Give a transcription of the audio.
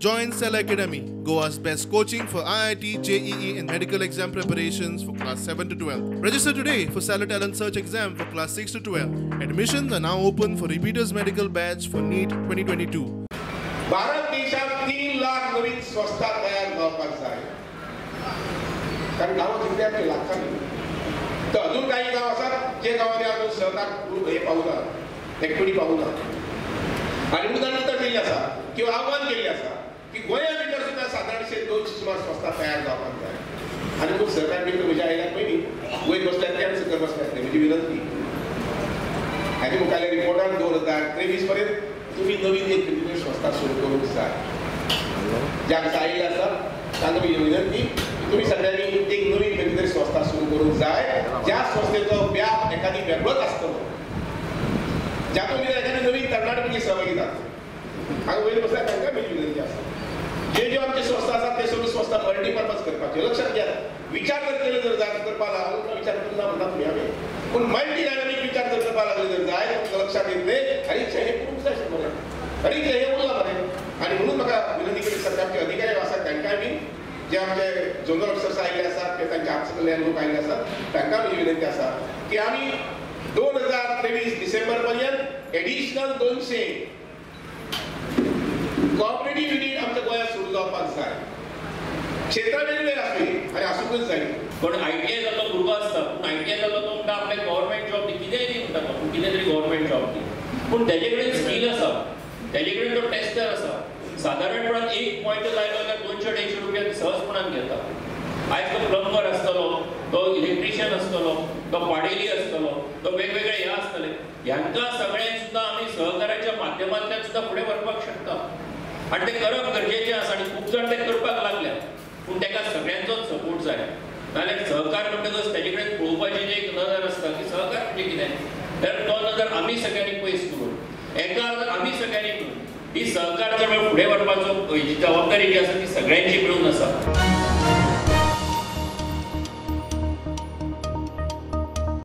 Join Cell Academy, Goa's best coaching for IIT, JEE and medical exam preparations for class 7 to 12. Register today for Cell Talent Search exam for class 6 to 12. Admissions are now open for repeaters medical batch for NEET 2022. Bharat देशात 3 लाख नवीन संस्था तयार जावपाक जाय. कारण गावात विद्यार्थी लागतात तर अजून काही गाव असतात जे गावांनी अजून सहकार हे पावना ऍक्टिव्हिटी पावना आणि उदाहरण दिल्ली आसा किंवा आव्हान केल्लें आसा की गोंया भितर सुद्दां सादारणशे 200 सुमार संस्था तयार जावपाक जाय आणि खूब सहकार भितर म्हज्या आयल्याक पयलीं वयर बसल्यार तें सकयल बसल्यार म्हजी विनंती आनी मुखाल्या रिपोर्टान 2023 पर्यंत तुम्ही नवीन एक बिझनेस संस्था सुरू करूंक जाय. ज्यांक आयिल्ले आसा तांकां म्हजी विनंती तुम्ही सगळ्यांनी एक नवीन बिझनेस संस्था सुरू करूंक जाय. ज्या संस्थेचो व्याप एखादी वेगळोच आसतलो ज्यातून एखादी नवीन तरणाटी म्हणजे सहभागी जाता. हांगा वयर बसल्यार तांकां म्हजी विनंती आसा जे आमचे संस्था आसात ते सगळ्यो संस्था मल्टीपर्पज करपाच्यो. लक्षात घ्या विचार जर केले जर जाय करपा लागलो विचार करना म्हणटा तुमी हांवें पूण मल्टी डायनामिक विचार जर करपा लागले जर जाय तुमकां लक्षात येतले अरे हे करूंक जाय मरे अरे हे उरला मरे. आणि म्हणून म्हाका विनंती केली सरकारचे अधिकारी आसात तांकांय बी जे आमचे झोनल ऑफिसर्स आयिल्ले आसात ते तांचे आमचे लोक आयिल्ले आसात तांकां म्हजी विनंती आसा की आमी 2023 डिसेंबर पर्यंत एडिशनल 200 कोऑपरेटिव्ह युनिट आमच्या गोंयांत सुरू जावपाक जाय. क्षेत्रां वेगवेगळी आसली आनी आसूंकच जाय. पण आयटीआय जाल्लो भुरगो आसता पूण आयटीआय जाल्लो तो म्हणटा आपल्याक गव्हर्नमेंट जॉब दी कितेंय दी म्हणटा तो कितें तरी गव्हर्नमेंट जॉब दी पूण तेजे कडेन स्कील आसा तेजे कडेन तो टेस्टर आसा सादारणपणान एक पॉयंट लायलो जाल्यार 200-150 रुपया सहजपणान घेता. आयज तो प्लंबर आसतलो तो इलेक्ट्रिशियन आसतलो तो पाडेली आसतलो तो वेगवेगळे हे आसतले ह्यांकां सगळ्यांक सुद्दां आमी सहकाराच्या माध्यमांतल्यान सुद्दां फुडें व्हरपाक शकता आनी तें करप गरजेचें आसा आनी खूब जाण तें करपाक लागल्यात. पूण ताका सगळ्यांचोच सपोर्ट जाय नाल्यार सहकार म्हणटकच तेजे कडेन पळोवपाची जी एक नदर आसता की सहकार म्हणजे कितें तर तो नदर आमी सगळ्यांनी पयस करून एका नदर आमी सगळ्यांनी करून ही सहकार जर फुडें व्हरपाचो जी जबाबदारी जी आसा ती सगळ्यांची मिळून आसा.